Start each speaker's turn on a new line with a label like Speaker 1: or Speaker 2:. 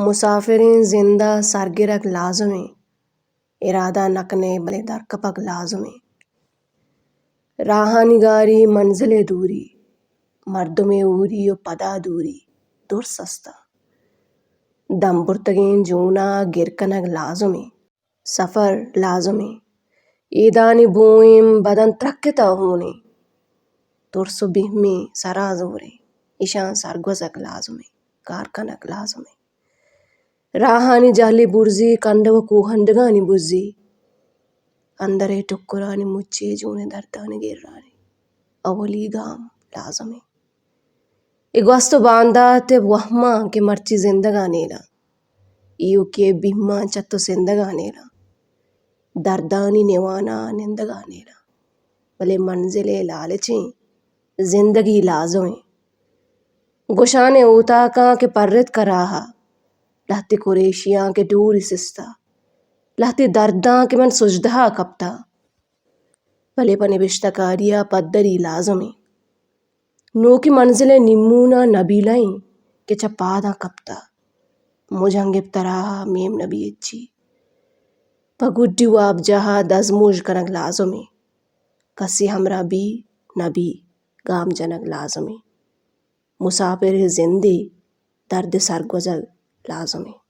Speaker 1: مسافریں زندہ سرگرک لازمیں، ارادہ نکنے بلے در کپک لازمیں۔ راہ نگاری منزل دوری، مردم اوری و پدا دوری درست است۔ دم برتگین جونا گر کنگ لازمیں، سفر لازمیں۔ ایدانی بوئیں بدن ترکتا ہونے، ترس و بہمیں سرا زوریں، ایشاں سرگوزک لازمیں، کار کنک لازمیں۔ راہانی جہلی برزی کنڈ و کوہندگانی بزی، اندرے ٹکرانی مچے جونے دردانی گرانی اولی گام لازمیں۔ ای گوست و بانداتے وہماں کہ مرچی زندگا نیلا، ایو کہ بہماں چت و زندگا نیلا، دردانی نیوانا نندگا نیلا، بلے منزل لالچیں زندگی لازمیں۔ گوشانے اوتاکاں کہ پرت کراہا، لہتی قریشیاں کہ ڈوری سستا، لہتی درداں کہ من سجدہا کپتا، بلے پہ نبشتہ کاریا پدری لازمیں۔ نوکی منزل نمونا نبیلائیں کہ چہ پاداں کپتا، مجھنگب تراہا میم نبی اچی۔ پہ گڈی واب جاہا دزموژ کنگ لازمیں، کسی ہمراہ بھی نبی گام جنگ لازمیں۔ مسافر زندے درد سرگوزگ لازمیں۔